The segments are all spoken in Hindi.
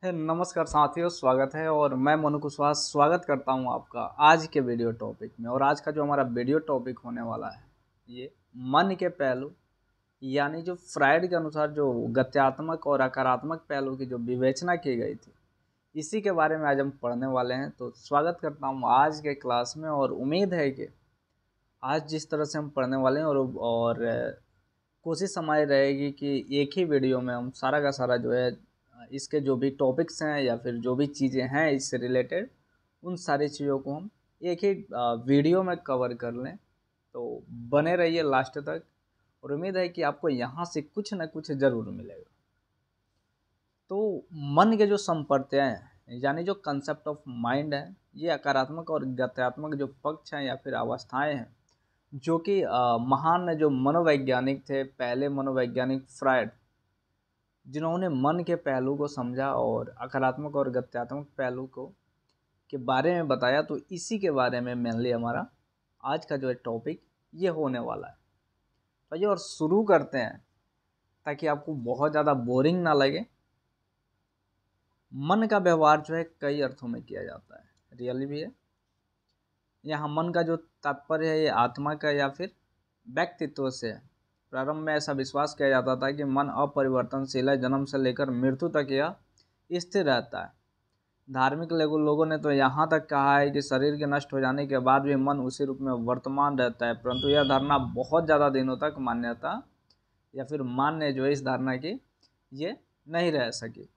नमस्कार साथियों, स्वागत है। और मैं मनु कुशवाहा स्वागत करता हूं आपका आज के वीडियो टॉपिक में। और आज का जो हमारा वीडियो टॉपिक होने वाला है ये मन के पहलू, यानी जो फ्राइड के अनुसार जो गत्यात्मक और आकारात्मक पहलू की जो विवेचना की गई थी, इसी के बारे में आज हम पढ़ने वाले हैं। तो स्वागत करता हूँ आज के क्लास में। और उम्मीद है कि आज जिस तरह से हम पढ़ने वाले हैं और कोशिश हमारी रहेगी कि एक ही वीडियो में हम सारा का सारा जो है इसके जो भी टॉपिक्स हैं या फिर जो भी चीज़ें हैं इससे रिलेटेड, उन सारी चीज़ों को हम एक ही वीडियो में कवर कर लें। तो बने रहिए लास्ट तक और उम्मीद है कि आपको यहाँ से कुछ न कुछ ज़रूर मिलेगा। तो मन के जो संप्रत्यय हैं, यानी जो कंसेप्ट ऑफ माइंड है, ये आकारात्मक और गत्यात्मक जो पक्ष हैं या फिर अवस्थाएं हैं, जो कि महान जो मनोवैज्ञानिक थे, पहले मनोवैज्ञानिक फ्रायड, जिन्होंने मन के पहलू को समझा और आकारात्मक और गत्यात्मक पहलू को के बारे में बताया। तो इसी के बारे में मेनली हमारा आज का जो है टॉपिक ये होने वाला है। तो ये और शुरू करते हैं ताकि आपको बहुत ज़्यादा बोरिंग ना लगे। मन का व्यवहार जो है कई अर्थों में किया जाता है, रियली भी है। यहाँ मन का जो तात्पर्य है ये आत्मा का या फिर व्यक्तित्व से है। प्रारंभ में ऐसा विश्वास किया जाता था कि मन अपरिवर्तनशील है, जन्म से लेकर मृत्यु तक यह स्थिर रहता है। धार्मिक लोगों ने तो यहाँ तक कहा है कि शरीर के नष्ट हो जाने के बाद भी मन उसी रूप में वर्तमान रहता है, परंतु यह धारणा बहुत ज़्यादा दिनों तक मान्यता या फिर मान्य जो है इस धारणा की ये नहीं रह सकी।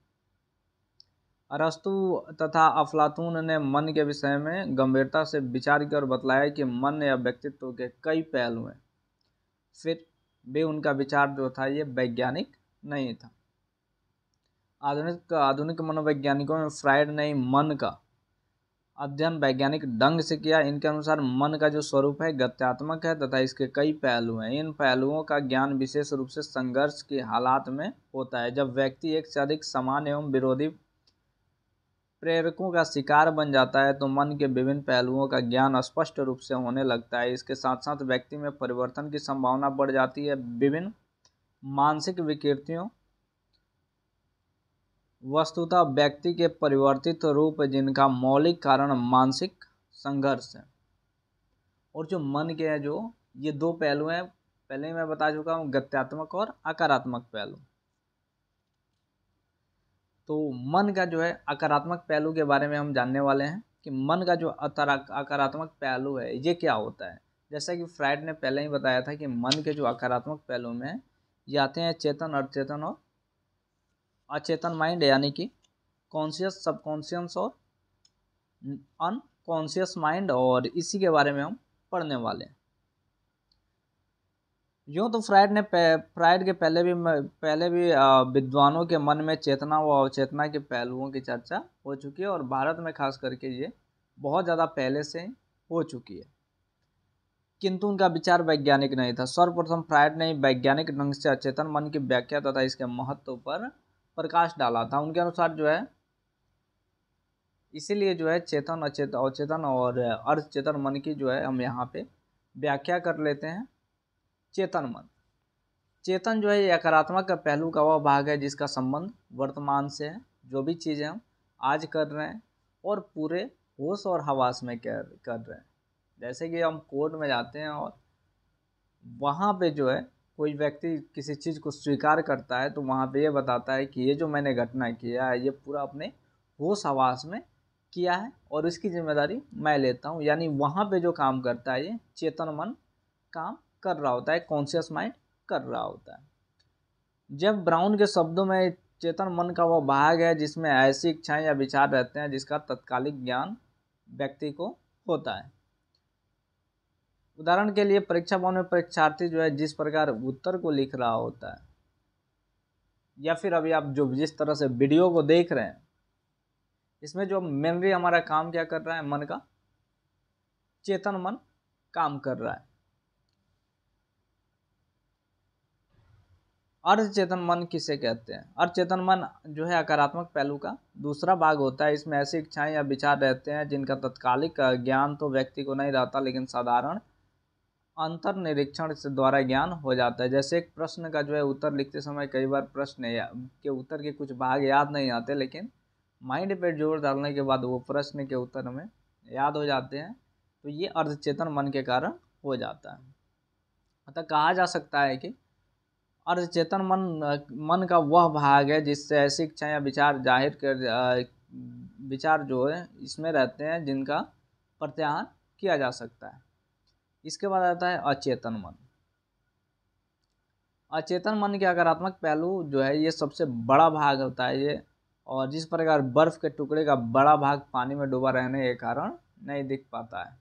अरस्तु तथा अफलातून ने मन के विषय में गंभीरता से विचार किया और बतलाया कि मन या व्यक्तित्व के कई पहलू हैं। फिर भी उनका विचार जो था ये वैज्ञानिक नहीं था। आधुनिक मनोवैज्ञानिकों में फ्रायड ने मन का अध्ययन वैज्ञानिक ढंग से किया। इनके अनुसार मन का जो स्वरूप है गत्यात्मक है तथा इसके कई पहलू हैं। इन पहलुओं का ज्ञान विशेष रूप से संघर्ष के हालात में होता है, जब व्यक्ति एक से अधिक समान एवं विरोधी प्रेरकों का शिकार बन जाता है तो मन के विभिन्न पहलुओं का ज्ञान स्पष्ट रूप से होने लगता है। इसके साथ साथ व्यक्ति में परिवर्तन की संभावना बढ़ जाती है। विभिन्न मानसिक विकृतियों वस्तुतः व्यक्ति के परिवर्तित रूप, जिनका मौलिक कारण मानसिक संघर्ष है। और जो मन के हैं, जो ये दो पहलू हैं, पहले ही मैं बता चुका हूँ, गत्यात्मक और आकारात्मक पहलू। तो मन का जो है आकारात्मक पहलू के बारे में हम जानने वाले हैं कि मन का जो आकारात्मक पहलू है ये क्या होता है। जैसा कि फ्रायड ने पहले ही बताया था कि मन के जो आकारात्मक पहलू में ये आते हैं चेतन, अचेतन और अचेतन माइंड, यानी कि कॉन्शियस, सबकॉन्शियस और अनकॉन्शियस माइंड। और इसी के बारे में हम पढ़ने वाले हैं। यूँ तो फ्रायड के पहले भी विद्वानों के मन में चेतना व अवचेतना के पहलुओं की चर्चा हो चुकी है और भारत में खास करके ये बहुत ज़्यादा पहले से हो चुकी है, किंतु उनका विचार वैज्ञानिक नहीं था। सर्वप्रथम फ्रायड ने वैज्ञानिक ढंग से अचेतन मन की व्याख्या तथा इसके महत्व पर प्रकाश डाला था। उनके अनुसार जो है इसीलिए जो है चेतन, अवचेतन और अर्धचेतन मन की जो है हम यहाँ पे व्याख्या कर लेते हैं। चेतन मन, चेतन जो है ये आकारात्मक का पहलू का वह भाग है जिसका संबंध वर्तमान से है। जो भी चीज़ें हम आज कर रहे हैं और पूरे होश और हवास में कर रहे हैं। जैसे कि हम कोर्ट में जाते हैं और वहाँ पे जो है कोई व्यक्ति किसी चीज़ को स्वीकार करता है तो वहाँ पे ये बताता है कि ये जो मैंने घटना किया है ये पूरा अपने होश हवास में किया है और इसकी जिम्मेदारी मैं लेता हूँ। यानी वहाँ पे जो काम करता है ये चेतन मन काम कर रहा होता है, कॉन्शियस माइंड कर रहा होता है। जब ब्राउन के शब्दों में चेतन मन का वह भाग है जिसमें ऐसी इच्छाएं या विचार रहते हैं जिसका तत्कालिक ज्ञान व्यक्ति को होता है। उदाहरण के लिए परीक्षा भवन में परीक्षार्थी जो है जिस प्रकार उत्तर को लिख रहा होता है, या फिर अभी आप जो जिस तरह से वीडियो को देख रहे हैं, इसमें जो मेमोरी हमारा काम क्या कर रहा है, मन का चेतन मन काम कर रहा है। अर्धचेतन मन किसे कहते हैं? अर्धचेतन मन जो है आकारात्मक पहलू का दूसरा भाग होता है। इसमें ऐसी इच्छाएं या विचार रहते हैं जिनका तत्कालिक ज्ञान तो व्यक्ति को नहीं रहता, लेकिन साधारण अंतर्निरीक्षण से द्वारा ज्ञान हो जाता है। जैसे एक प्रश्न का जो है उत्तर लिखते समय कई बार प्रश्न के उत्तर के कुछ भाग याद नहीं आते, लेकिन माइंड पे जोर डालने के बाद वो प्रश्न के उत्तर हमें याद हो जाते हैं, तो ये अर्धचेतन मन के कारण हो जाता है। अतः कहा जा सकता है कि अर्धचेतन मन का वह भाग है जिससे ऐसी इच्छा या विचार विचार जो है इसमें रहते हैं जिनका प्रत्याहार किया जा सकता है। इसके बाद आता है अचेतन मन। अचेतन मन के आकारात्मक पहलू जो है ये सबसे बड़ा भाग होता है ये, और जिस प्रकार बर्फ के टुकड़े का बड़ा भाग पानी में डूबा रहने के कारण नहीं दिख पाता है,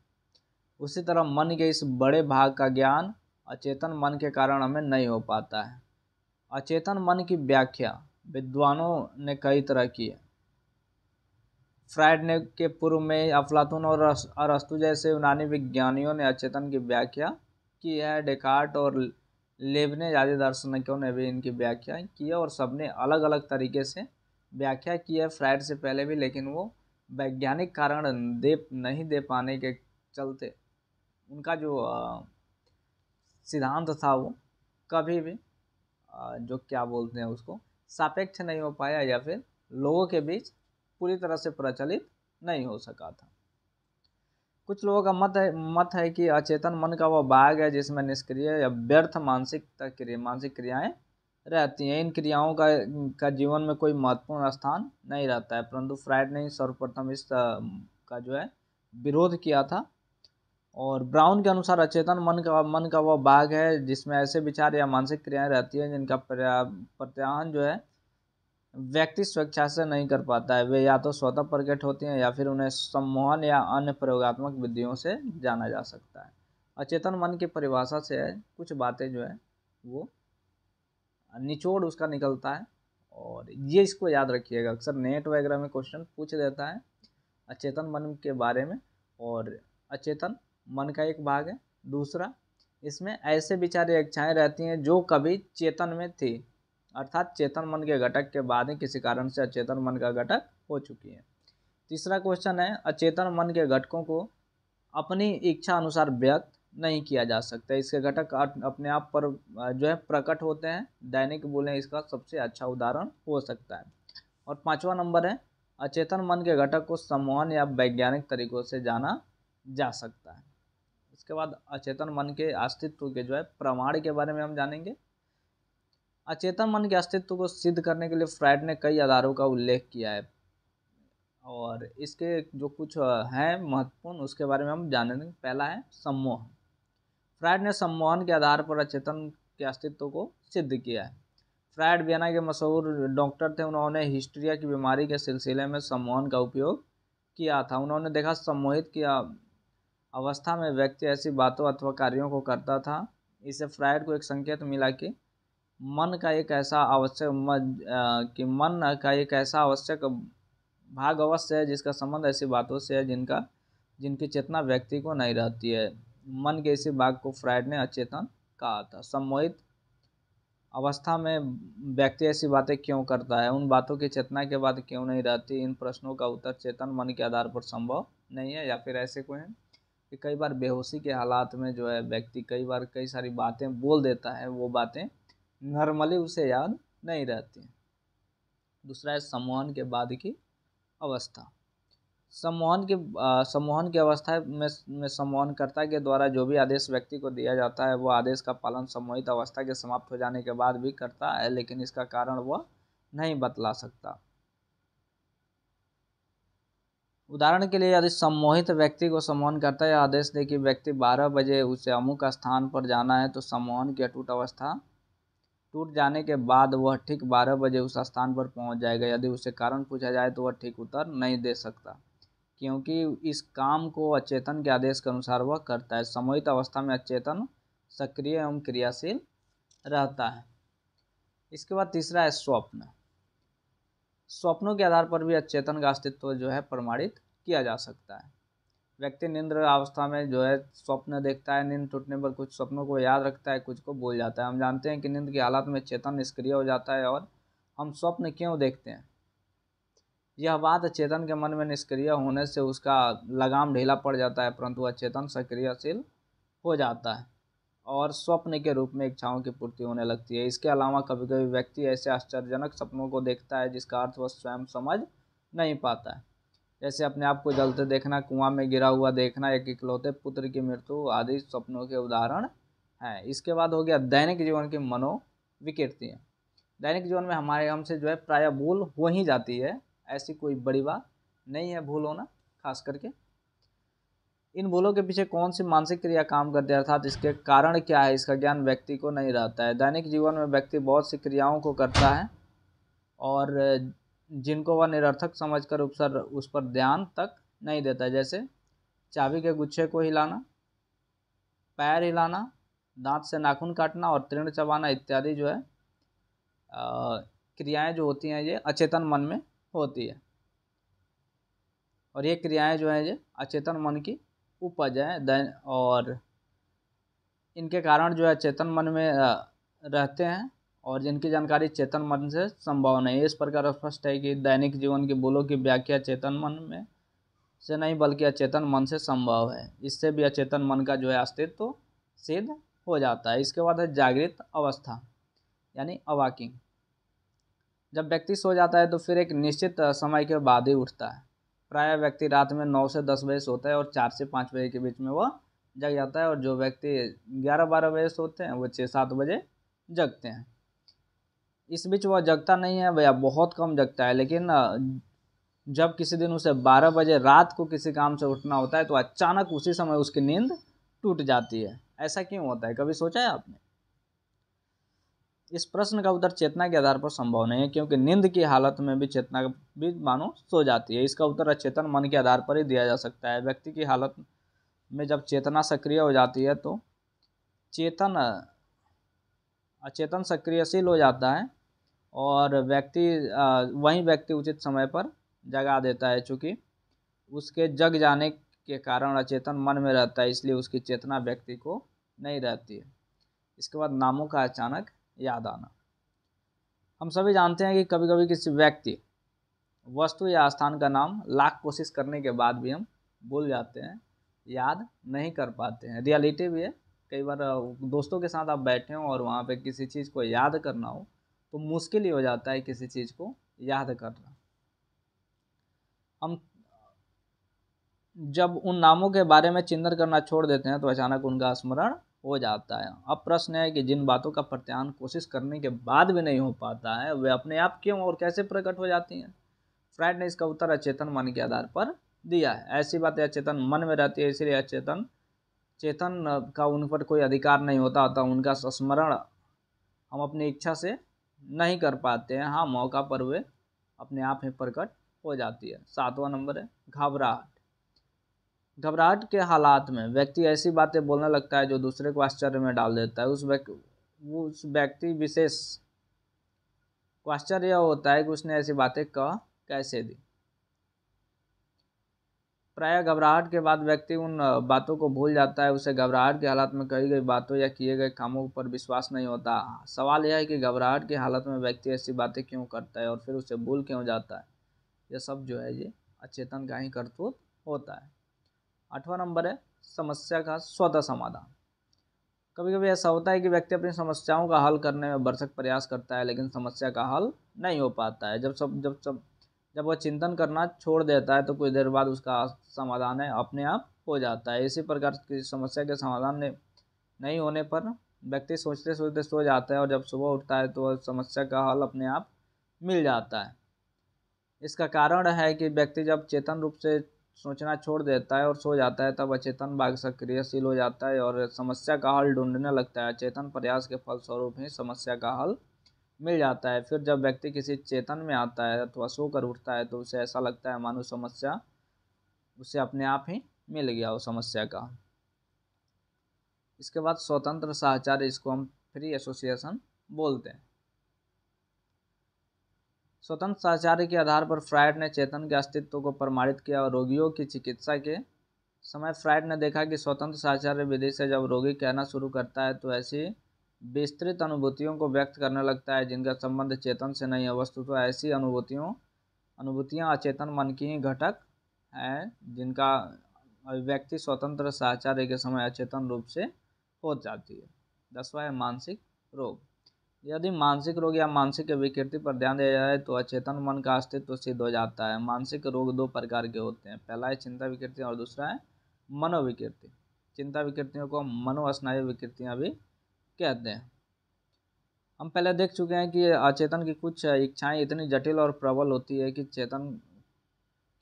उसी तरह मन के इस बड़े भाग का ज्ञान अचेतन मन के कारण हमें नहीं हो पाता है। अचेतन मन की व्याख्या विद्वानों ने कई तरह की है। फ्रायड ने के पूर्व में अफलातून और अरस्तु जैसे यूनानी विज्ञानियों ने अचेतन की व्याख्या की है। डेकार्ट और लेबनिज़ आदि दार्शनिकों ने भी इनकी व्याख्या की है, और सबने अलग अलग तरीके से व्याख्या की है फ्रायड से पहले भी, लेकिन वो वैज्ञानिक कारण नहीं दे पाने के चलते उनका जो सिद्धांत था वो कभी भी जो क्या बोलते हैं उसको सापेक्ष नहीं हो पाया, या फिर लोगों के बीच पूरी तरह से प्रचलित नहीं हो सका था। कुछ लोगों का मत है कि अचेतन मन का वह भाग है जिसमें निष्क्रिय या व्यर्थ मानसिक क्रियाएं रहती हैं। इन क्रियाओं का जीवन में कोई महत्वपूर्ण स्थान नहीं रहता है, परंतु फ्रायड ने सर्वप्रथम इस का जो है विरोध किया था। और ब्राउन के अनुसार अचेतन मन का वह भाग है जिसमें ऐसे विचार या मानसिक क्रियाएं रहती हैं जिनका प्रत्याहन जो है व्यक्ति स्वेच्छा से नहीं कर पाता है। वे या तो स्वतः प्रकट होती हैं या फिर उन्हें सम्मोहन या अन्य प्रयोगात्मक विधियों से जाना जा सकता है। अचेतन मन की परिभाषा से कुछ बातें जो है वो निचोड़ उसका निकलता है, और ये इसको याद रखिएगा, अक्सर नेट वगैरह में क्वेश्चन पूछ देता है अचेतन मन के बारे में। और अचेतन मन का एक भाग है। दूसरा, इसमें ऐसे विचार या इच्छाएं रहती हैं जो कभी चेतन में थी, अर्थात चेतन मन के घटक के बाद ही किसी कारण से अचेतन मन का घटक हो चुकी है। तीसरा क्वेश्चन है, अचेतन मन के घटकों को अपनी इच्छा अनुसार व्यक्त नहीं किया जा सकता। इसके घटक अपने आप पर जो है प्रकट होते हैं। दैनिक बोले इसका सबसे अच्छा उदाहरण हो सकता है। और पांचवा नंबर है, अचेतन मन के घटक को सम्मोहन या वैज्ञानिक तरीकों से जाना जा सकता है। इसके बाद अचेतन मन के अस्तित्व के जो है प्रमाण के बारे में हम जानेंगे। अचेतन मन के अस्तित्व को सिद्ध करने के लिए फ्रायड ने कई आधारों का उल्लेख किया है, और इसके जो कुछ हैं महत्वपूर्ण उसके बारे में हम जानेंगे। पहला है सम्मोहन। फ्रायड ने सम्मोहन के आधार पर अचेतन के अस्तित्व को सिद्ध किया है। फ्रायड वियना के मशहूर डॉक्टर थे। उन्होंने हिस्टीरिया की बीमारी के सिलसिले में सम्मोहन का उपयोग किया था। उन्होंने देखा सम्मोहित की अवस्था में व्यक्ति ऐसी बातों अथवा कार्यों को करता था। इससे फ्रायड को एक संकेत मिला कि मन का एक ऐसा आवश्यक भाग अवश्य है जिसका संबंध ऐसी बातों से है जिनकी चेतना व्यक्ति को नहीं रहती है। मन के इसी भाग को फ्रायड ने अचेतन कहा था। सम्मोहित अवस्था में व्यक्ति ऐसी बातें क्यों करता है, उन बातों की चेतना के बाद क्यों नहीं रहती, इन प्रश्नों का उत्तर चेतन मन के आधार पर संभव नहीं है। या फिर ऐसे कोई है कि कई बार बेहोशी के हालात में जो है व्यक्ति कई बार कई सारी बातें बोल देता है, वो बातें नॉर्मली उसे याद नहीं रहती। दूसरा है सम्मोहन के बाद की अवस्था। सम्मोहन की अवस्था में सम्मोहनकर्ता के द्वारा जो भी आदेश व्यक्ति को दिया जाता है वो आदेश का पालन सम्मोहित अवस्था के समाप्त हो जाने के बाद भी करता है, लेकिन इसका कारण वह नहीं बतला सकता। उदाहरण के लिए, यदि सम्मोहित व्यक्ति को सम्मोहन करता है आदेश दे कि व्यक्ति 12 बजे उसे अमुक स्थान पर जाना है, तो सम्मोहन की अटूट अवस्था टूट जाने के बाद वह ठीक 12 बजे उस स्थान पर पहुंच जाएगा। यदि उससे कारण पूछा जाए तो वह ठीक उत्तर नहीं दे सकता, क्योंकि इस काम को अचेतन के आदेश के अनुसार वह करता है। सम्मोहित अवस्था में अचेतन सक्रिय एवं क्रियाशील रहता है। इसके बाद तीसरा है स्वप्न। स्वप्नों के आधार पर भी अचेतन का अस्तित्व जो है प्रमाणित किया जा सकता है। व्यक्ति निंद्र अवस्था में जो है स्वप्न देखता है। नींद टूटने पर कुछ स्वप्नों को याद रखता है, कुछ को भूल जाता है। हम जानते हैं कि नींद की हालत में चेतन निष्क्रिय हो जाता है। और हम स्वप्न क्यों देखते हैं, यह बात चेतन के मन में निष्क्रिय होने से उसका लगाम ढीला पड़ जाता है, परंतु अचेतन सक्रियशील हो जाता है और स्वप्न के रूप में इच्छाओं की पूर्ति होने लगती है। इसके अलावा कभी कभी व्यक्ति ऐसे आश्चर्यजनक सपनों को देखता है जिसका अर्थ वह स्वयं समझ नहीं पाता है। जैसे अपने आप को जलते देखना, कुआं में गिरा हुआ देखना, एक इकलौते पुत्र की मृत्यु आदि सपनों के उदाहरण हैं। इसके बाद हो गया दैनिक जीवन की मनोविकृतियाँ। दैनिक जीवन में हमारे हमसे जो है प्रायः भूल हो ही जाती है, ऐसी कोई बड़ी बात नहीं है भूल होना। खास करके इन भूलों के पीछे कौन सी मानसिक क्रिया काम करती है, अर्थात इसके कारण क्या है, इसका ज्ञान व्यक्ति को नहीं रहता है। दैनिक जीवन में व्यक्ति बहुत सी क्रियाओं को करता है और जिनको वह निरर्थक समझकर उस पर ध्यान तक नहीं देता है। जैसे चाबी के गुच्छे को हिलाना, पैर हिलाना, दांत से नाखून काटना और तृण चबाना इत्यादि जो है क्रियाएं जो होती हैं ये अचेतन मन में होती है। और ये क्रियाएं जो हैं ये अचेतन मन की उपज है और इनके कारण जो है चेतन मन में रहते हैं और जिनकी जानकारी चेतन मन से संभव नहीं है। इस प्रकार स्पष्ट है कि दैनिक जीवन की भूलों की व्याख्या चेतन मन में से नहीं बल्कि अचेतन मन से संभव है। इससे भी अचेतन मन का जो है अस्तित्व सिद्ध हो जाता है। इसके बाद है जागृत अवस्था यानी अवाकिंग। जब व्यक्ति सो जाता है तो फिर एक निश्चित समय के बाद ही उठता है। प्रायः व्यक्ति रात में 9 से 10 बजे सोता है और 4 से 5 बजे के बीच में वह जग जाता है, और जो व्यक्ति 11-12 बजे सोते हैं वो 6-7 बजे जगते हैं। इस बीच वह जगता नहीं है भैया, बहुत कम जगता है, लेकिन जब किसी दिन उसे 12 बजे रात को किसी काम से उठना होता है तो अचानक उसी समय उसकी नींद टूट जाती है। ऐसा क्यों होता है, कभी सोचा है आपने? इस प्रश्न का उत्तर चेतना के आधार पर संभव नहीं है, क्योंकि नींद की हालत में भी चेतना भी मानो सो जाती है। इसका उत्तर अचेतन मन के आधार पर ही दिया जा सकता है। व्यक्ति की हालत में जब चेतना सक्रिय हो जाती है तो चेतन अचेतन सक्रियशील हो जाता है और वही व्यक्ति उचित समय पर जगा देता है। चूँकि उसके जग जाने के कारण अचेतन मन में रहता है, इसलिए उसकी चेतना व्यक्ति को नहीं रहती है। इसके बाद नामों का अचानक याद आना। हम सभी जानते हैं कि कभी कभी किसी व्यक्ति, वस्तु या स्थान का नाम लाख कोशिश करने के बाद भी हम भूल जाते हैं, याद नहीं कर पाते हैं। रियलिटी भी है। कई बार दोस्तों के साथ आप बैठे हो और वहाँ पे किसी चीज़ को याद करना हो तो मुश्किल ही हो जाता है किसी चीज़ को याद करना। हम जब उन नामों के बारे में चिंतन करना छोड़ देते हैं तो अचानक उनका स्मरण हो जाता है। अब प्रश्न है कि जिन बातों का प्रत्यायन कोशिश करने के बाद भी नहीं हो पाता है वे अपने आप क्यों और कैसे प्रकट हो जाती हैं? फ्रायड ने इसका उत्तर अचेतन मन के आधार पर दिया है। ऐसी बातें अचेतन मन में रहती है, इसलिए चेतन का उन पर कोई अधिकार नहीं होता, अतः उनका स्मरण हम अपनी इच्छा से नहीं कर पाते हैं। हाँ, मौका पर वे अपने आप ही प्रकट हो जाती है। 7वां नंबर है घबराहट। घबराहट के हालात में व्यक्ति ऐसी बातें बोलने लगता है जो दूसरे को आश्चर्य में डाल देता है। उस व्यक्ति विशेष को आश्चर्य होता है कि उसने ऐसी बातें कैसे दी। प्रायः घबराहट के बाद व्यक्ति उन बातों को भूल जाता है। उसे घबराहट के हालत में कही गई बातों या किए गए कामों पर विश्वास नहीं होता। सवाल यह है कि घबराहट की हालत में व्यक्ति ऐसी बातें क्यों करता है और फिर उसे भूल क्यों जाता है? यह सब जो है ये अचेतन का ही करतूत होता है। 8वां नंबर है समस्या का स्वतः समाधान। कभी कभी ऐसा होता है कि व्यक्ति अपनी समस्याओं का हल करने में भरसक प्रयास करता है, लेकिन समस्या का हल नहीं हो पाता है। जब वह चिंतन करना छोड़ देता है तो कुछ देर बाद उसका समाधान है अपने आप हो जाता है। इसी प्रकार की समस्या के समाधान नहीं होने पर व्यक्ति सोचते सोचते सो जाता है और जब सुबह उठता है तो समस्या का हल अपने आप मिल जाता है। इसका कारण है कि व्यक्ति जब चेतन रूप से सोचना छोड़ देता है और सो जाता है तब अचेतन भाग सक्रियशील हो जाता है और समस्या का हल ढूंढने लगता है। चेतन प्रयास के फलस्वरूप ही समस्या का हल मिल जाता है। फिर जब व्यक्ति किसी चेतन में आता है अथवा सोकर उठता है तो उसे ऐसा लगता है मानो समस्या उसे अपने आप ही मिल गया हो समस्या का। इसके बाद स्वतंत्र साहचर्य, इसको हम फ्री एसोसिएशन बोलते हैं। स्वतंत्र साहचर्य के आधार पर फ्रायड ने चेतन के अस्तित्व को प्रमाणित किया और रोगियों की चिकित्सा के समय फ्रायड ने देखा कि स्वतंत्र साहचर्य विधि से जब रोगी कहना शुरू करता है तो ऐसी विस्तृत अनुभूतियों को व्यक्त करने लगता है जिनका संबंध चेतन से नहीं है। वस्तुतः तो ऐसी अनुभूतियाँ अचेतन मन की ही घटक हैं जिनका व्यक्ति स्वतंत्र साहचर्य के समय अचेतन रूप से हो जाती है। 10वां है मानसिक रोग। यदि मानसिक रोग या मानसिक विकृति पर ध्यान दिया जाए तो अचेतन मन का अस्तित्व सिद्ध हो जाता है। मानसिक रोग दो प्रकार के होते हैं, पहला है चिंता विकृति और दूसरा है मनोविकृति। चिंता विकृतियों को मनोस्नायु विकृतियां भी कहते हैं। हम पहले देख चुके हैं कि अचेतन की कुछ इच्छाएं इतनी जटिल और प्रबल होती है कि चेतन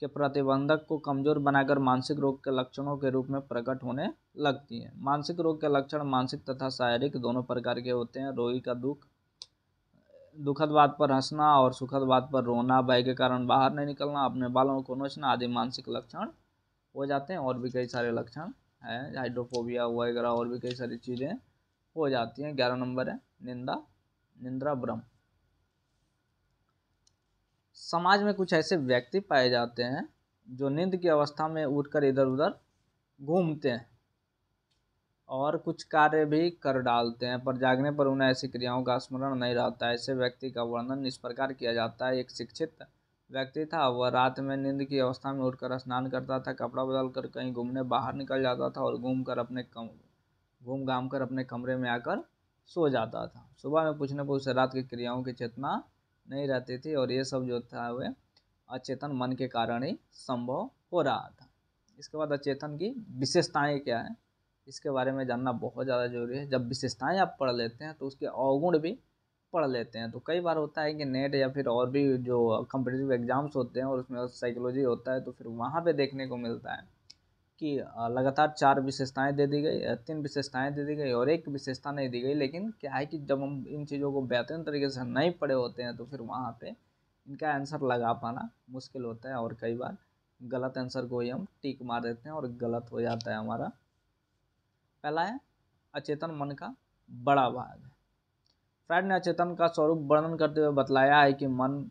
के प्रतिबंधक को कमजोर बनाकर मानसिक रोग के लक्षणों के रूप में प्रकट होने लगती हैं। मानसिक रोग के लक्षण मानसिक तथा शारीरिक दोनों प्रकार के होते हैं। रोगी का दुखद बात पर हंसना और सुखद बात पर रोना, भय के कारण बाहर नहीं निकलना, अपने बालों को नोचना आदि मानसिक लक्षण हो जाते हैं। और भी कई सारे लक्षण हैं, हाइड्रोफोबिया वगैरह और भी कई सारी चीज़ें हो जाती हैं। 11 नंबर है निंद्रा भ्रम। समाज में कुछ ऐसे व्यक्ति पाए जाते हैं जो नींद की अवस्था में उठकर इधर उधर घूमते हैं और कुछ कार्य भी कर डालते हैं, पर जागने पर उन्हें ऐसी क्रियाओं का स्मरण नहीं रहता है। ऐसे व्यक्ति का वर्णन इस प्रकार किया जाता है। एक शिक्षित व्यक्ति था, वह रात में नींद की अवस्था में उठकर स्नान करता था, कपड़ा बदल कर कहीं घूमने बाहर निकल जाता था और घूम घाम कर अपने कमरे में आकर सो जाता था। सुबह में पूछने पर उसे रात की क्रियाओं की चेतना नहीं रहती थी और ये सब जो था वह अचेतन मन के कारण ही संभव हो रहा था। इसके बाद अचेतन की विशेषताएं क्या है, इसके बारे में जानना बहुत ज़्यादा जरूरी है। जब विशेषताएं आप पढ़ लेते हैं तो उसके अवगुण भी पढ़ लेते हैं। तो कई बार होता है कि नेट या फिर और भी जो कॉम्पिटिटिव एग्जाम्स होते हैं और उसमें साइकोलॉजी होता है तो फिर वहाँ पे देखने को मिलता है कि लगातार 4 विशेषताएं दे दी गई, 3 विशेषताएं दे दी गई और एक विशेषता नहीं दी गई। लेकिन क्या है कि जब हम इन चीज़ों को बेहतरीन तरीके से नहीं पढ़े होते हैं तो फिर वहाँ पे इनका आंसर लगा पाना मुश्किल होता है और कई बार गलत आंसर को ही हम टिक मार देते हैं और गलत हो जाता है हमारा। पहला है अचेतन मन का बड़ा भाग। फ्रायड ने अचेतन का स्वरूप वर्णन करते हुए बतलाया है कि मन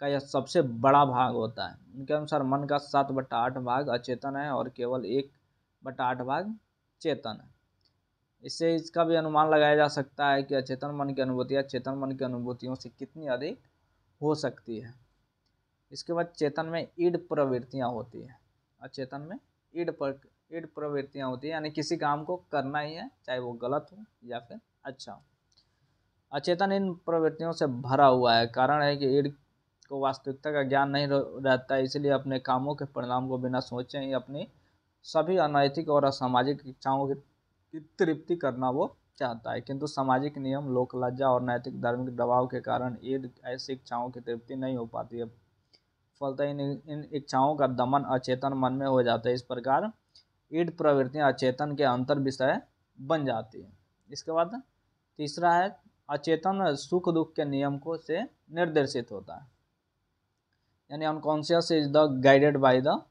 का यह सबसे बड़ा भाग होता है। उनके अनुसार मन का 7/8 भाग अचेतन है और केवल 1/8 भाग चेतन है। इससे इसका भी अनुमान लगाया जा सकता है कि अचेतन मन की अनुभूतियाँ चेतन मन की अनुभूतियों से कितनी अधिक हो सकती है। इसके बाद चेतन में ईड प्रवृत्तियाँ होती हैं। अचेतन में ईड प्रवृत्तियाँ होती है, यानी किसी काम को करना ही है, चाहे वो गलत हो या फिर अच्छा हो। अचेतन इन प्रवृत्तियों से भरा हुआ है। कारण है कि ईड को वास्तविकता का ज्ञान नहीं रहता है, इसलिए अपने कामों के परिणाम को बिना सोचे ही अपनी सभी अनैतिक और असामाजिक इच्छाओं की तृप्ति करना वो चाहता है। किंतु सामाजिक नियम, लोक लज्जा और नैतिक धार्मिक दबाव के कारण ईड ऐसी इच्छाओं की तृप्ति नहीं हो पाती है। फलतः इन इच्छाओं का दमन अचेतन मन में हो जाता है। इस प्रकार ईड प्रवृत्तियां अचेतन के अंतर विषय बन जाती है। इसके बाद तीसरा है अचेतन सुख दुख के नियम को से निर्देशित होता है, यानी unconscious is the guided by the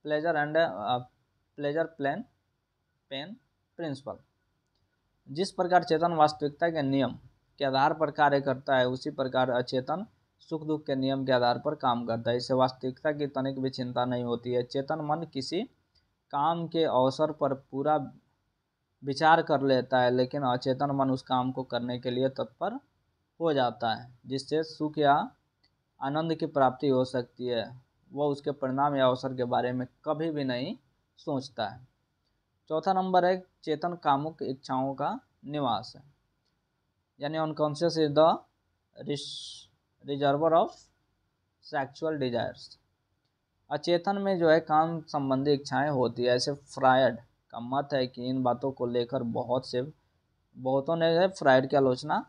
pleasure pain principle. जिस प्रकार चेतन वास्तविकता के नियम के आधार पर कार्य करता है उसी प्रकार अचेतन सुख दुख के नियम के आधार पर काम करता है। इससे वास्तविकता की तनिक भी चिंता नहीं होती है। चेतन मन किसी काम के अवसर पर पूरा विचार कर लेता है, लेकिन अचेतन मन उस काम को करने के लिए तत्पर हो जाता है जिससे सुख या आनंद की प्राप्ति हो सकती है। वह उसके परिणाम या अवसर के बारे में कभी भी नहीं सोचता है। चौथा नंबर है चेतन कामुक इच्छाओं का निवास है, यानी unconscious is the reservoir of sexual desires. अचेतन में जो है काम संबंधी इच्छाएं होती है। ऐसे फ्रायड का मत है कि इन बातों को लेकर बहुतों ने फ्रायड की आलोचना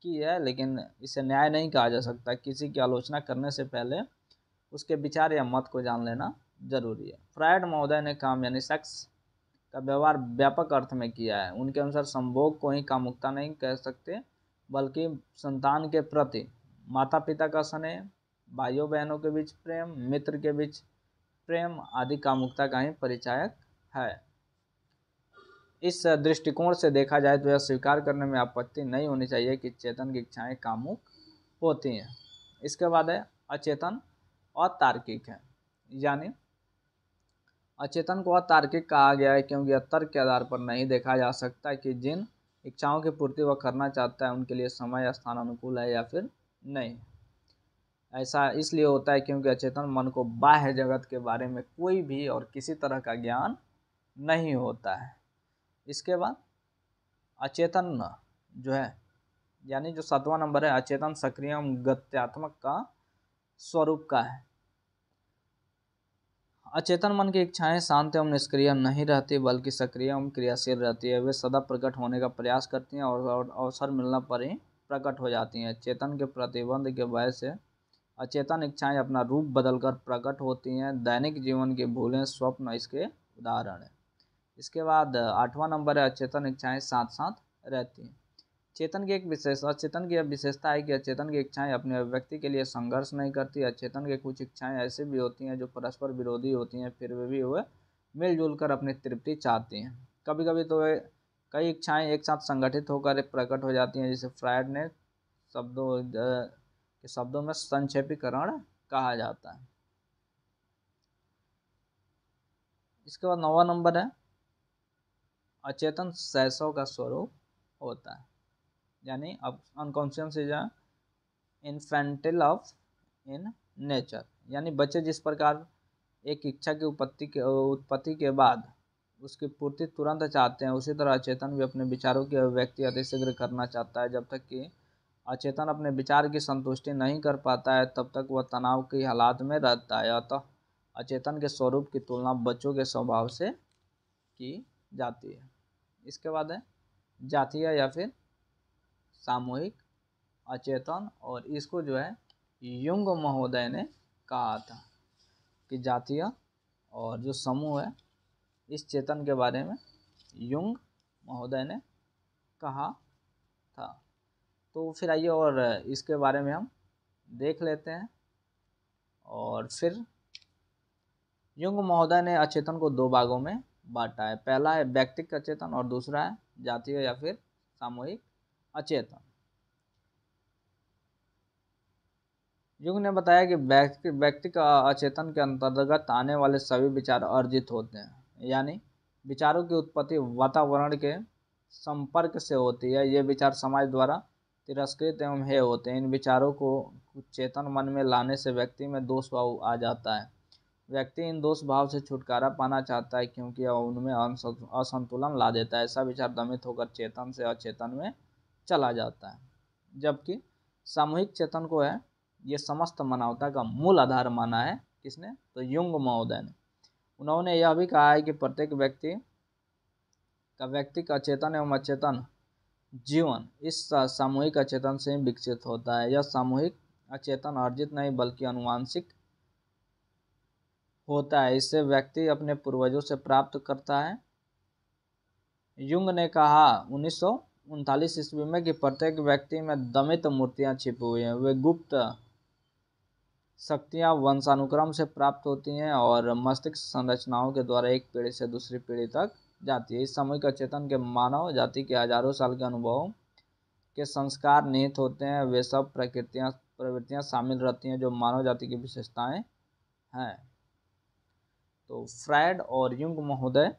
की है, लेकिन इसे न्याय नहीं कहा जा सकता। किसी की आलोचना करने से पहले उसके विचार या मत को जान लेना जरूरी है। फ्रायड महोदय ने काम यानी सेक्स का व्यवहार व्यापक अर्थ में किया है। उनके अनुसार संभोग को ही कामुकता नहीं कह सकते, बल्कि संतान के प्रति माता पिता का स्नेह, भाइयों बहनों के बीच प्रेम, मित्र के बीच प्रेम आदि कामुकता का ही परिचायक है। इस दृष्टिकोण से देखा जाए तो यह स्वीकार करने में आपत्ति नहीं होनी चाहिए कि चेतन की इच्छाएं कामुक होती हैं। इसके बाद है अचेतन अतार्किक है, यानी अचेतन को अतार्किक कहा गया है क्योंकि यह तर्क के आधार पर नहीं देखा जा सकता कि जिन इच्छाओं की पूर्ति वह करना चाहता है उनके लिए समय या स्थान अनुकूल है या फिर नहीं। ऐसा इसलिए होता है क्योंकि अचेतन मन को बाह्य जगत के बारे में कोई भी और किसी तरह का ज्ञान नहीं होता है। इसके बाद अचेतन जो है यानी जो 7वां नंबर है अचेतन सक्रिय एवं गत्यात्मक का स्वरूप का है। अचेतन मन की इच्छाएं शांत एवं निष्क्रिय नहीं रहती बल्कि सक्रिय एवं क्रियाशील रहती है। वे सदा प्रकट होने का प्रयास करती हैं और अवसर मिलने पर ही प्रकट हो जाती हैं। चेतन के प्रतिबंध के वजह से अचेतन इच्छाएं अपना रूप बदलकर प्रकट होती हैं। दैनिक जीवन की भूलें स्वप्न इसके उदाहरण है। इसके बाद 8वां नंबर है अचेतन इच्छाएं साथ साथ रहती हैं। अचेतन की यह विशेषता है कि अचेतन की इच्छाएं अपने अभिव्यक्ति के लिए संघर्ष नहीं करती। अचेतन के कुछ इच्छाएं ऐसी भी होती हैं जो परस्पर विरोधी होती हैं, फिर वे भी मिलजुल कर अपनी तृप्ति चाहती हैं। कभी कभी तो वे कई इच्छाएं एक साथ संगठित होकर प्रकट हो जाती हैं, जिसे फ्रायड ने शब्दों में संक्षेपीकरण कहा जाता है। इसके बाद 9वां नंबर है अचेतन शैशव का स्वरूप होता है। यानी अब unconscious is infantile of in nature, यानी बच्चे जिस प्रकार एक इच्छा की उत्पत्ति के बाद उसकी पूर्ति तुरंत चाहते हैं, उसी तरह अचेतन भी अपने विचारों की अभिव्यक्ति अतिशीघ्र करना चाहता है। जब तक कि अचेतन अपने विचार की संतुष्टि नहीं कर पाता है तब तक वह तनाव की हालात में रहता है। अतः अचेतन के स्वरूप की तुलना बच्चों के स्वभाव से की जाती है। इसके बाद है जातीय या फिर सामूहिक अचेतन, और इसको जो है युंग महोदय ने कहा था कि जातीय और जो समूह है इस चेतन के बारे में युंग महोदय ने कहा था। तो फिर आइए और इसके बारे में हम देख लेते हैं। और फिर युंग महोदय ने अचेतन को दो भागों में बांटा है। पहला है व्यक्तिगत अचेतन और दूसरा है जातीय या फिर सामूहिक अचेतन। युंग ने बताया कि व्यक्तिगत अचेतन के अंतर्गत आने वाले सभी विचार अर्जित होते हैं, यानी विचारों की उत्पत्ति वातावरण के संपर्क से होती है। ये विचार समाज द्वारा तिरस्कृत एवं हेय होते हैं। इन विचारों को चेतन मन में लाने से व्यक्ति में दोष भाव आ जाता है। व्यक्ति इन दोष भाव से छुटकारा पाना चाहता है क्योंकि यह उनमें असंतुलन ला देता है। ऐसा विचार दमित होकर चेतन से अचेतन में चला जाता है। जबकि सामूहिक चेतन को है ये समस्त मानवता का मूल आधार माना है। किसने? तो युंग महोदय ने। उन्होंने यह भी कहा है कि प्रत्येक व्यक्ति का अचेतन एवं अचेतन जीवन इस सामूहिक अचेतन से विकसित होता है। यह सामूहिक अचेतन अर्जित नहीं बल्कि अनुवांशिक होता है। इससे व्यक्ति अपने पूर्वजों से प्राप्त करता है। युंग ने कहा 1939 ईस्वी में कि प्रत्येक व्यक्ति में दमित मूर्तियां छिपी हुई हैं। वे गुप्त शक्तियां वंशानुक्रम से प्राप्त होती हैं और मस्तिष्क संरचनाओं के द्वारा एक पीढ़ी से दूसरी पीढ़ी तक जाती है। इस सामूहिक अचेतन के मानव जाति के हजारों साल के अनुभवों के संस्कार निहित होते हैं। वे सब प्रवृत्तियां शामिल रहती हैं जो मानव जाति की विशेषताएं हैं। तो फ्रायड और युंग महोदय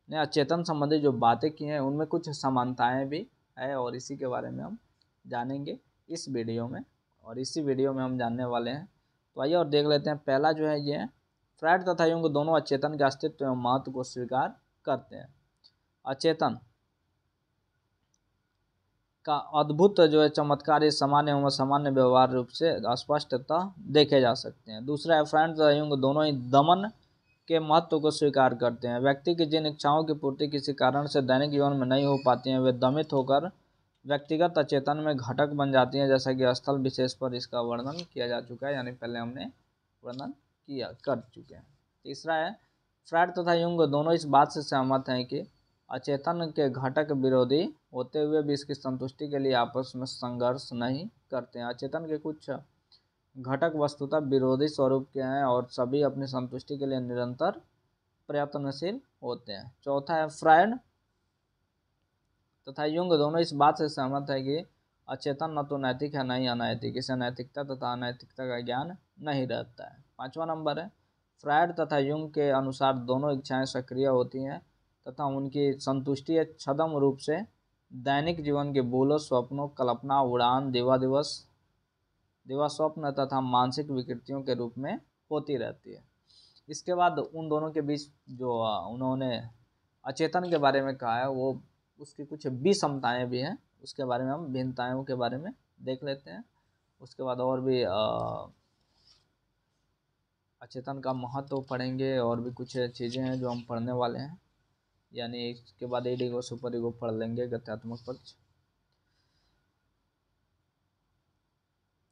ने अचेतन संबंधी जो बातें की हैं उनमें कुछ समानताएं भी है और इसी के बारे में हम जानेंगे इस वीडियो में, और इसी वीडियो में हम जानने वाले हैं। तो आइए और देख लेते हैं। पहला जो है ये फ्रायड तथा युंग दोनों अचेतन के अस्तित्व एवं महत्व को स्वीकार करते हैं। अचेतन का अद्भुत जो है चमत्कार इस सामान्य एवं असामान्य व्यवहार रूप से स्पष्टतः देखे जा सकते हैं। दूसरा है फ्रायड तथा युंग दोनों ही दमन के महत्व को स्वीकार करते हैं। व्यक्ति की जिन इच्छाओं की पूर्ति किसी कारण से दैनिक जीवन में नहीं हो पाती हैं वे दमित होकर व्यक्तिगत अचेतन में घटक बन जाती हैं, जैसा कि स्थल विशेष पर इसका वर्णन किया जा चुका है, यानी पहले हमने वर्णन कर चुके हैं। तीसरा है फ्रायड तथा युंग दोनों इस बात से सहमत हैं कि अचेतन के घटक विरोधी होते हुए भी इसकी संतुष्टि के लिए आपस में संघर्ष नहीं करते हैं। अचेतन के कुछ घटक वस्तुतः विरोधी स्वरूप के हैं और सभी अपनी संतुष्टि के लिए निरंतर प्रयत्नशील होते हैं। चौथा है फ्रायड तथा युंग दोनों इस बात से सहमत है कि अचेतन न तो नैतिक है न ही अनैतिक। इसे नैतिकता तथा अनैतिकता का ज्ञान नहीं रहता है। 5वां नंबर है फ्रायड तथा युंग के अनुसार दोनों इच्छाएं सक्रिय होती हैं तथा उनकी संतुष्टि छद्म रूप से दैनिक जीवन के बोलो स्वप्नों, कल्पना, उड़ान, दिवा स्वप्न तथा मानसिक विकृतियों के रूप में होती रहती है। इसके बाद उन दोनों के बीच जो उन्होंने अचेतन के बारे में कहा है वो उसकी कुछ विषमताएं भी हैं, उसके बारे में हम भिन्नताओं के बारे में देख लेते हैं। उसके बाद और भी अचेतन का महत्व पढ़ेंगे, और भी कुछ चीज़ें हैं जो हम पढ़ने वाले हैं, यानी इसके बाद एड ईगो सुपर ईगो पढ़ लेंगे, गत्यात्मक पक्ष।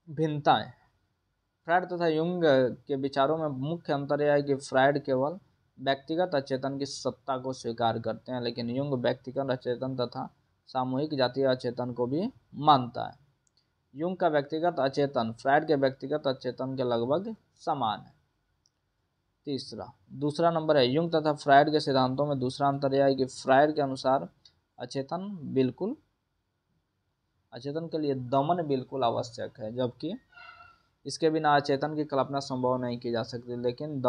भिन्नताएं। फ्रायड तथा युंग के विचारों में मुख्य अंतर यह है कि फ्रायड केवल व्यक्तिगत अचेतन की सत्ता को स्वीकार करते हैं, लेकिन युंग व्यक्तिगत अचेतन तथा सामूहिक जातीय अचेतन को भी मानता है। युंग का व्यक्तिगत अचेतन फ्रायड के व्यक्तिगत अचेतन के लगभग समान है। दूसरा नंबर है, युंग तथा फ्रायड के सिद्धांतों में दूसरा अंतर यह है कि फ्रायड के अनुसार अचेतन के लिए दमन बिल्कुल आवश्यक है, जबकि इसके बिना अचेतन की कल्पना संभव नहीं की जा सकती। लेकिन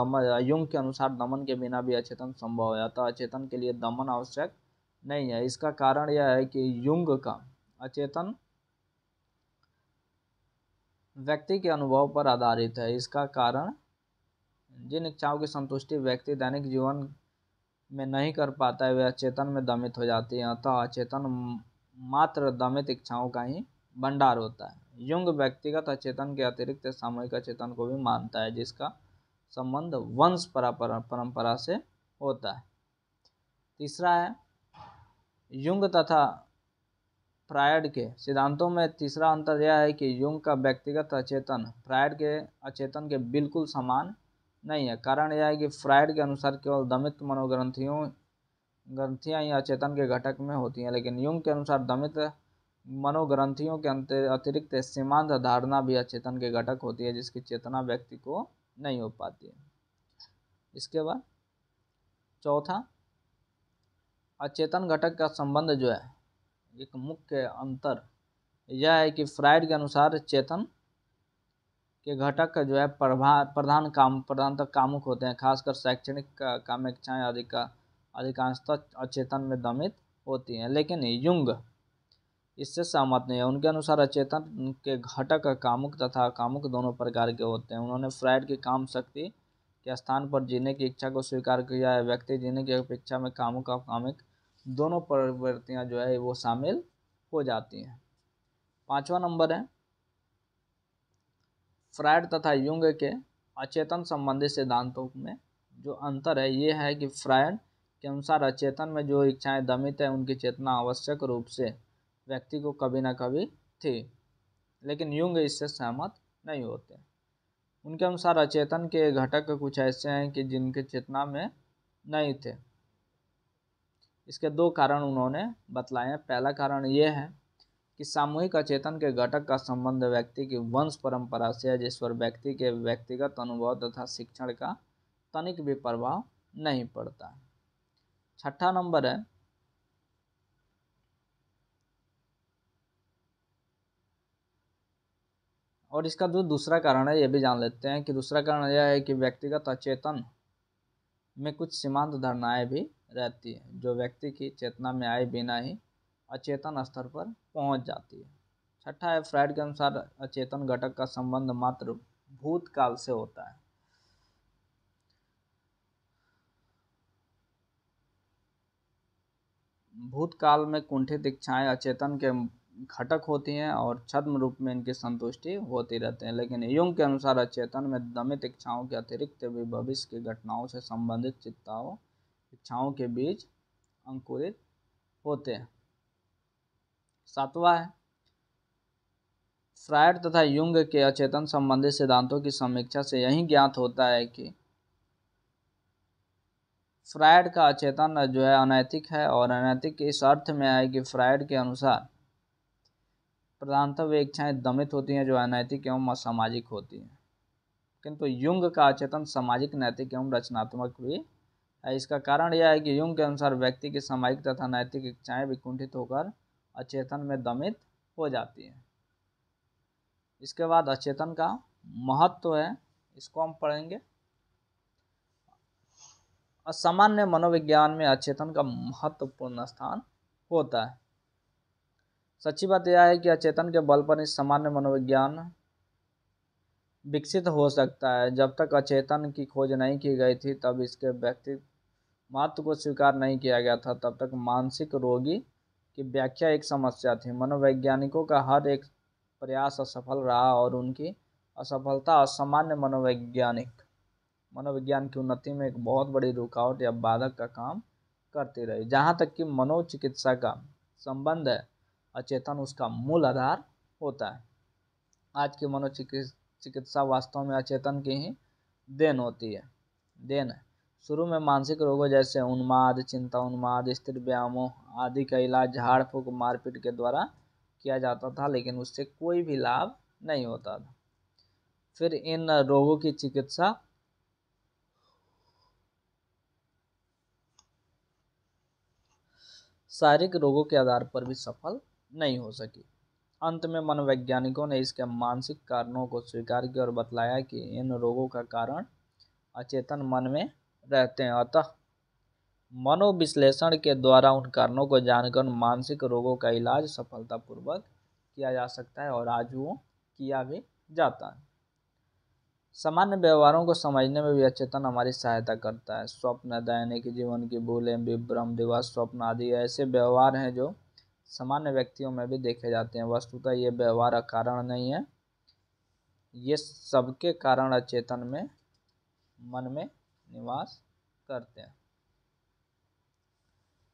युंग के अनुसार दमन के बिना भी अचेतन संभव है, अतः अचेतन के लिए दमन आवश्यक नहीं है। इसका कारण यह है कि युंग का अचेतन व्यक्ति के अनुभव पर आधारित है। इसका कारण जिन इच्छाओं की संतुष्टि व्यक्ति दैनिक जीवन में नहीं कर पाता है, वे अचेतन में दमित हो जाती है, अतः अचेतन मात्र दमित इच्छाओं का ही भंडार होता है। युंग व्यक्तिगत अचेतन के अतिरिक्त सामूहिक अचेतन को भी मानता है, जिसका संबंध वंश परंपरा से होता है। तीसरा है, युंग तथा फ्रायड के सिद्धांतों में तीसरा अंतर यह है कि युंग का व्यक्तिगत अचेतन फ्रायड के अचेतन के बिल्कुल समान नहीं है। कारण यह है कि फ्रायड के अनुसार केवल दमित ग्रंथियां ही अचेतन के घटक में होती हैं, लेकिन युंग के अनुसार दमित मनोग्रंथियों के अतिरिक्त सीमांत धारणा भी अचेतन के घटक होती है, जिसकी चेतना व्यक्ति को नहीं हो पाती है। इसके बाद चौथा, अचेतन घटक का संबंध जो है, एक मुख्य अंतर यह है कि फ्रायड के अनुसार चेतन के घटक जो है प्रधानतः कामुक होते हैं, खासकर शैक्षणिक काम इच्छाएं अधिकांशतः अचेतन में दमित होती हैं। लेकिन युंग इससे सहमत नहीं है। उनके अनुसार अचेतन के घटक कामुक तथा अकामुक दोनों प्रकार के होते हैं। उन्होंने फ्रायड की काम शक्ति के स्थान पर जीने की इच्छा को स्वीकार किया है। व्यक्ति जीने की अपेक्षा में कामुक और कामिक दोनों प्रवृत्तियां जो है वो शामिल हो जाती हैं। 5वां नंबर है, फ्रायड तथा युंग के अचेतन संबंधी सिद्धांतों में जो अंतर है ये है कि फ्रायड के अनुसार अचेतन में जो इच्छाएं दमित है, उनकी चेतना आवश्यक रूप से व्यक्ति को कभी न कभी थी, लेकिन युंग इससे सहमत नहीं होते। उनके अनुसार अचेतन के घटक कुछ ऐसे हैं कि जिनके चेतना में नहीं थे। इसके 2 कारण उन्होंने बतलाए हैं। पहला कारण यह है कि सामूहिक अचेतन के घटक का संबंध व्यक्ति की वंश परंपरा से है, जिस पर व्यक्ति के व्यक्तिगत अनुभव तथा शिक्षण का तनिक भी प्रभाव नहीं पड़ता। 6ठा नंबर है, और इसका जो दूसरा कारण है ये भी जान लेते हैं कि दूसरा कारण यह है कि व्यक्तिगत अचेतन में कुछ सीमांत धारणाएं भी रहती है, जो व्यक्ति की चेतना में आए बिना ही अचेतन स्तर पर पहुंच जाती है। 6ठा है, फ्रायड के अनुसार अचेतन घटक का संबंध मात्र भूतकाल से होता है। भूतकाल में कुंठित इच्छाएं अचेतन के घटक होती हैं और छद्म रूप में इनकी संतुष्टि होती रहती है। लेकिन युंग के अनुसार अचेतन में दमित इच्छाओं के अतिरिक्त भी भविष्य की घटनाओं से संबंधित इच्छाओं के बीच अंकुरित होते हैं। 7वां है, फ्रायड तथा युंग के अचेतन संबंधी सिद्धांतों की समीक्षा से यही ज्ञात होता है कि फ्रायड का अचेतन जो है अनैतिक है, और अनैतिक इस अर्थ में है कि फ्रायड के अनुसार प्रधानतः वे इच्छाएं दमित होती हैं जो अनैतिक एवं असामाजिक होती हैं, किंतु युंग का अचेतन सामाजिक, नैतिक एवं रचनात्मक भी है। इसका कारण यह है कि युंग के अनुसार व्यक्ति की सामाजिक तथा नैतिक इच्छाएं विकुंठित होकर अचेतन में दमित हो जाती हैं। इसके बाद अचेतन का महत्व है, इसको हम पढ़ेंगे। असामान्य मनोविज्ञान में अचेतन का महत्वपूर्ण स्थान होता है। सच्ची बात यह है कि अचेतन के बल पर इस सामान्य मनोविज्ञान विकसित हो सकता है। जब तक अचेतन की खोज नहीं की गई थी, तब इसके व्यक्तिगत महत्व को स्वीकार नहीं किया गया था। तब तक मानसिक रोगी की व्याख्या एक समस्या थी। मनोवैज्ञानिकों का हर एक प्रयास असफल रहा और उनकी असफलता असामान्य मनोविज्ञान की उन्नति में एक बहुत बड़ी रुकावट या बाधक का काम करती रही। जहाँ तक कि मनोचिकित्सा का संबंध है, अचेतन उसका मूल आधार होता है। आज की मनोचिकित्सा वास्तव में अचेतन की ही देन है। शुरू में मानसिक रोगों जैसे उन्माद, चिंता उन्माद, स्थिर व्यामोह आदि का इलाज झाड़ फूक मारपीट के द्वारा किया जाता था, लेकिन उससे कोई भी लाभ नहीं होता था। फिर इन रोगों की चिकित्सा शारीरिक रोगों के आधार पर भी सफल नहीं हो सकी। अंत में मनोवैज्ञानिकों ने इसके मानसिक कारणों को स्वीकार किया और बतलाया कि इन रोगों का कारण अचेतन मन में रहते हैं। अतः मनोविश्लेषण के द्वारा उन कारणों को जानकर मानसिक रोगों का इलाज सफलतापूर्वक किया जा सकता है और आज वो किया भी जाता है। सामान्य व्यवहारों को समझने में भी अचेतन हमारी सहायता करता है। स्वप्न, दैनिक जीवन की भूलें, विभ्रम, दिवस स्वप्न आदि ऐसे व्यवहार हैं जो सामान्य व्यक्तियों में भी देखे जाते हैं। वस्तुतः ये व्यवहार अकारण नहीं है, ये सबके कारण अचेतन में मन में निवास करते हैं।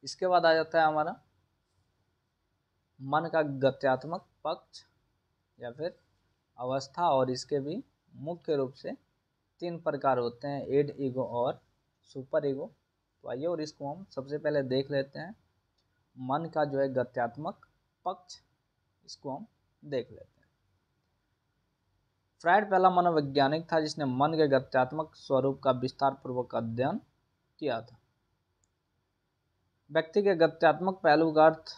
इसके बाद आ जाता है हमारा मन का गत्यात्मक पक्ष या फिर अवस्था, और इसके भी मुख्य रूप से 3 प्रकार होते हैं, इड, ईगो और सुपर ईगो। तो आइए और इसको हम सबसे पहले देख लेते हैं। मन का जो है गत्यात्मक पक्ष, इसको हम देख लेते हैं। फ्रायड पहला मनोवैज्ञानिक था जिसने मन के गत्यात्मक स्वरूप का विस्तार पूर्वक अध्ययन किया था। व्यक्ति के गत्यात्मक पहलू का अर्थ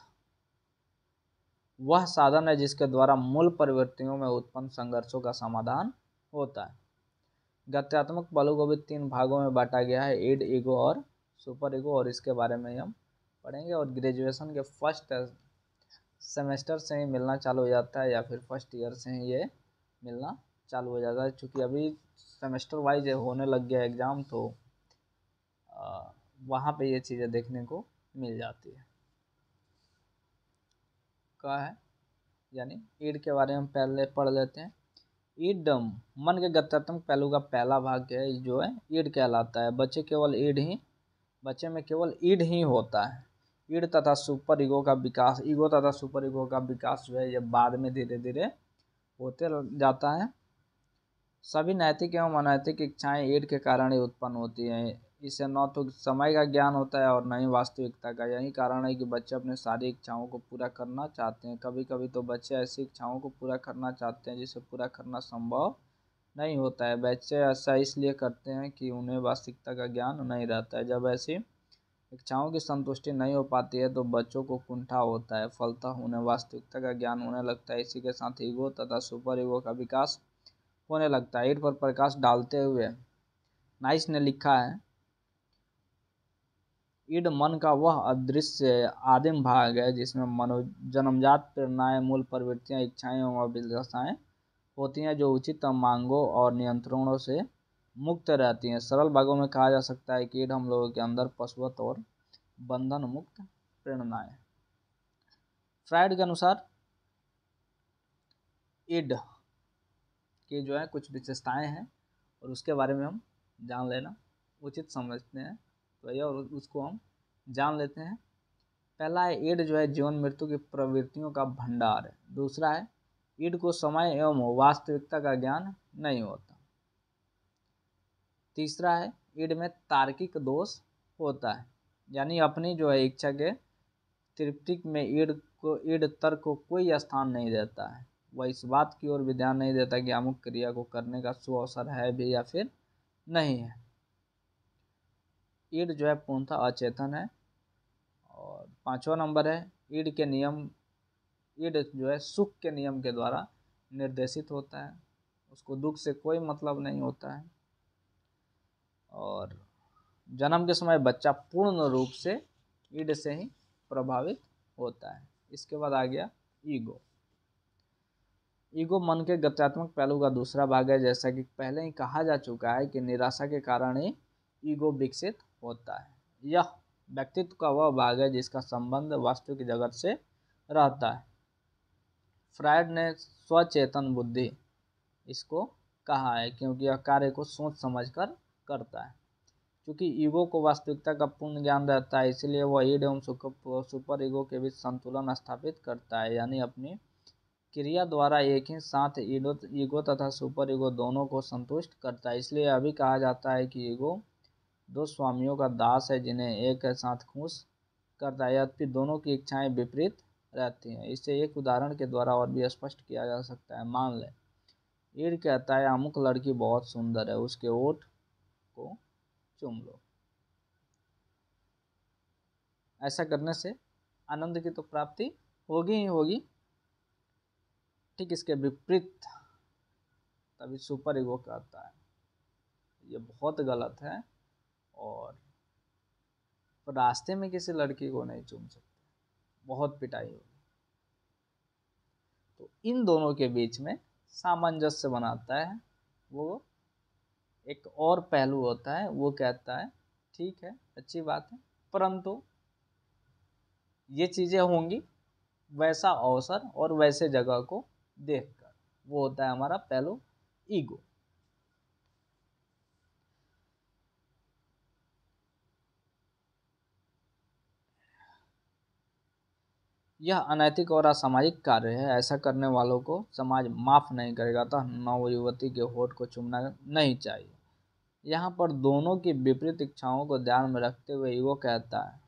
वह साधन है जिसके द्वारा मूल प्रवृत्तियों में उत्पन्न संघर्षों का समाधान होता है। गत्यात्मक पहलू को भी 3 भागों में बांटा गया है, इड, ईगो और सुपर ईगो, और इसके बारे में हम पढ़ेंगे। और ग्रेजुएशन के फर्स्ट सेमेस्टर से ही मिलना चालू हो जाता है या फिर फर्स्ट ईयर से ही ये मिलना चालू हो जाता है। चूँकि अभी सेमेस्टर वाइज होने लग गया एग्ज़ाम, तो वहाँ पे ये चीज़ें देखने को मिल जाती है। क्या है, यानी ईड के बारे में पहले पढ़ लेते हैं। ईड मन के गत्यात्मक पहलू का पहला भाग है जो है ईड कहलाता है। बच्चे में केवल ईड ही होता है। ईड तथा सुपर ईगो का विकास, ईगो तथा सुपर ईगो का विकास जो है ये बाद में धीरे धीरे होते जाता है। सभी नैतिक एवं अनैतिक इच्छाएं ईड के कारण ही उत्पन्न होती हैं। इसे न तो समय का ज्ञान होता है और न ही वास्तविकता का। यही कारण है कि बच्चे अपने सारी इच्छाओं को पूरा करना चाहते हैं। कभी कभी तो बच्चे ऐसी इच्छाओं को पूरा करना चाहते हैं जिसे पूरा करना संभव नहीं होता है। बच्चे ऐसा इसलिए करते हैं कि उन्हें वास्तविकता का ज्ञान नहीं रहता है। जब ऐसी इच्छाओं की संतुष्टि नहीं हो पाती है तो बच्चों को कुंठा होता है, फलतः उन्हें वास्तविकता का ज्ञान होने लगता है। इसी के साथ ईगो तथा सुपर ईगो का विकास होने लगता है। ईड पर प्रकाश डालते हुए नाइस ने लिखा है, ईड मन का वह अदृश्य आदिम भाग है जिसमें जन्मजात प्रेरणाएं, मूल प्रवृत्तियां, इच्छाएं एवं अभिलाषाएं होती हैं जो उचित मांगों और नियंत्रणों से मुक्त रहती हैं। सरल भागों में कहा जा सकता है कि ईड हम लोगों के अंदर पशुवत और बंधन मुक्त प्रेरणाएं। फ्रायड के अनुसार ईड की जो है कुछ विशेषताएं हैं और उसके बारे में हम जान लेना उचित समझते हैं। तो ये और उसको हम जान लेते हैं। पहला है, ईड जो है जीवन मृत्यु की प्रवृत्तियों का भंडार है। दूसरा है, ईड को समय एवं वास्तविकता का ज्ञान नहीं होता। तीसरा है, ईड में तार्किक दोष होता है, यानी अपनी जो है इच्छा के तृप्ति में ईड तर्क को कोई स्थान नहीं देता है। वह इस बात की ओर भी ध्यान नहीं देता कि अमुक क्रिया को करने का सुअवसर है भी या फिर नहीं है। ईड जो है पूर्णतः अचेतन है। और 5वां नंबर है, ईड जो है सुख के नियम के द्वारा निर्देशित होता है। उसको दुख से कोई मतलब नहीं होता है। और जन्म के समय बच्चा पूर्ण रूप से ईड से ही प्रभावित होता है। इसके बाद आ गया ईगो। ईगो मन के गत्यात्मक पहलू का दूसरा भाग है। जैसा कि पहले ही कहा जा चुका है कि निराशा के कारण ही ईगो विकसित होता है। यह व्यक्तित्व का वह भाग है जिसका संबंध वास्तविक जगत से रहता है। फ्रायड ने स्वचेतन बुद्धि इसको कहा है क्योंकि यह कार्य को सोच समझकर करता है। क्योंकि ईगो को वास्तविकता का पूर्ण ज्ञान रहता है, इसलिए वह ईड एवं सुपर ईगो के बीच संतुलन स्थापित करता है, यानी अपनी क्रिया द्वारा एक ही साथ ईगो तथा सुपर ईगो दोनों को संतुष्ट करता है। इसलिए यह भी कहा जाता है कि ईगो दो स्वामियों का दास है जिन्हें एक साथ खुश करता है, यद्यपि दोनों की इच्छाएं विपरीत रहती हैं। इसे एक उदाहरण के द्वारा और भी स्पष्ट किया जा सकता है। मान लें ईड कहता है अमुक लड़की बहुत सुंदर है, उसके ओठ को चूम लो। ऐसा करने से आनंद की तो प्राप्ति होगी ही होगी। ठीक इसके विपरीत तभी सुपर ईगो कहता है ये बहुत गलत है और रास्ते में किसी लड़की को नहीं चूम सकते, बहुत पिटाई होगी। तो इन दोनों के बीच में सामंजस्य बनाता है वो एक और पहलू होता है, वो कहता है ठीक है अच्छी बात है, परंतु ये चीज़ें होंगी वैसा अवसर और वैसे जगह को देखकर। वो होता है हमारा पहलू ईगो। यह अनैतिक और असामाजिक कार्य है, ऐसा करने वालों को समाज माफ नहीं करेगा, अतः नवयुवती के होठ को चूमना नहीं चाहिए। यहाँ पर दोनों की विपरीत इच्छाओं को ध्यान में रखते हुए ईगो कहता है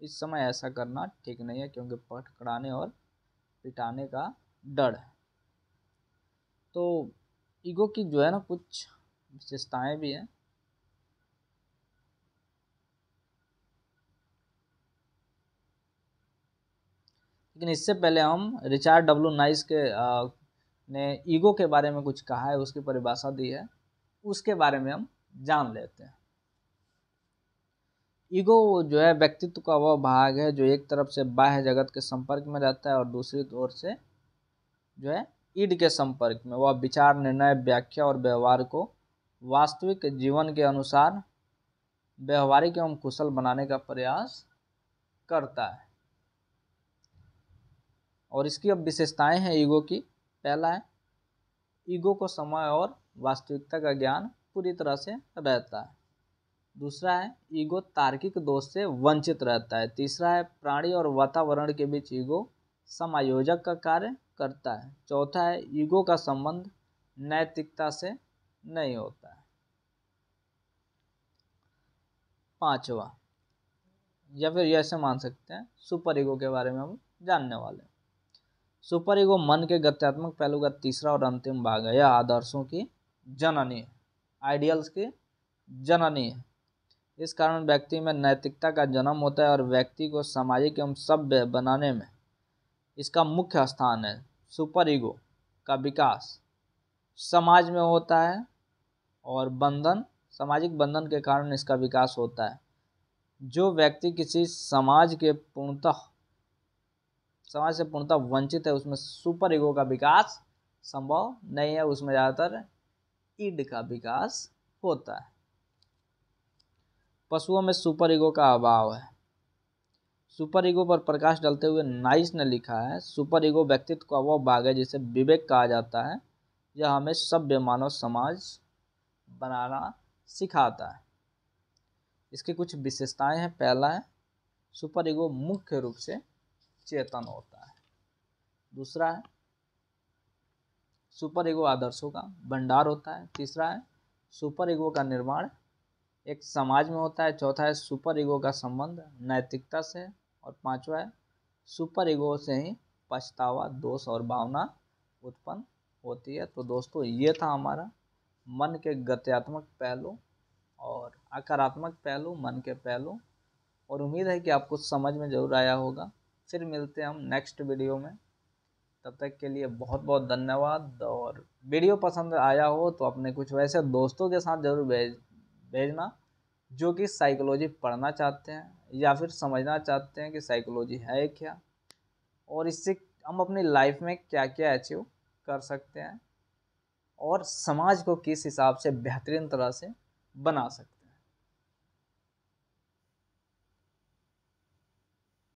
इस समय ऐसा करना ठीक नहीं है क्योंकि पकड़ाने और पिटाने का डर है। तो ईगो की जो है ना कुछ विशेषताएं भी हैं। लेकिन इससे पहले हम रिचार्ड डब्ल्यू नाइस के ने ईगो के बारे में कुछ कहा है, उसकी परिभाषा दी है, उसके बारे में हम जान लेते हैं। ईगो जो है व्यक्तित्व का वह भाग है जो एक तरफ से बाह्य जगत के संपर्क में रहता है और दूसरी ओर से जो है ईड के संपर्क में। वह विचार, निर्णय, व्याख्या और व्यवहार को वास्तविक जीवन के अनुसार व्यवहारिक एवं कुशल बनाने का प्रयास करता है। और इसकी अब विशेषताएं हैं ईगो की। पहला है ईगो को समय और वास्तविकता का ज्ञान पूरी तरह से रहता है। दूसरा है ईगो तार्किक दोष से वंचित रहता है। तीसरा है प्राणी और वातावरण के बीच ईगो समायोजक का कार्य करता है। चौथा है ईगो का संबंध नैतिकता से नहीं होता है। पांचवा या फिर ऐसे मान सकते हैं सुपर ईगो के बारे में हम जानने वाले हैं। सुपर ईगो मन के गत्यात्मक पहलू का तीसरा और अंतिम भाग है। यह आदर्शों की जननी है, आइडियल्स की जननी है। इस कारण व्यक्ति में नैतिकता का जन्म होता है और व्यक्ति को सामाजिक एवं सभ्य बनाने में इसका मुख्य स्थान है। सुपर ईगो का विकास समाज में होता है और सामाजिक बंधन के कारण इसका विकास होता है। जो व्यक्ति किसी समाज से पूर्णतः वंचित है उसमें सुपर ईगो का विकास संभव नहीं है, उसमें ज़्यादातर ईड का विकास होता है। पशुओं में सुपर ईगो का अभाव है। सुपर ईगो पर प्रकाश डालते हुए नाइस ने लिखा है सुपर ईगो व्यक्तित्व का वह भाग है जिसे विवेक कहा जाता है। यह हमें सभ्य मानव समाज बनाना सिखाता है। इसकी कुछ विशेषताएं हैं। पहला है सुपर ईगो मुख्य रूप से चेतन होता है। दूसरा है सुपर ईगो आदर्शों का भंडार होता है। तीसरा है सुपर ईगो का निर्माण एक समाज में होता है। चौथा है सुपर ईगो का संबंध नैतिकता से। और पांचवा है सुपर ईगो से ही पछतावा, दोष और भावना उत्पन्न होती है। तो दोस्तों ये था हमारा मन के गत्यात्मक पहलू और आकारात्मक पहलू, मन के पहलू, और उम्मीद है कि आपको समझ में ज़रूर आया होगा। फिर मिलते हैं हम नेक्स्ट वीडियो में, तब तक के लिए बहुत बहुत धन्यवाद। और वीडियो पसंद आया हो तो अपने कुछ वैसे दोस्तों के साथ ज़रूर भेजना जो कि साइकोलॉजी पढ़ना चाहते हैं या फिर समझना चाहते हैं कि साइकोलॉजी है क्या और इससे हम अपनी लाइफ में क्या क्या अचीव कर सकते हैं और समाज को किस हिसाब से बेहतरीन तरह से बना सकते हैं।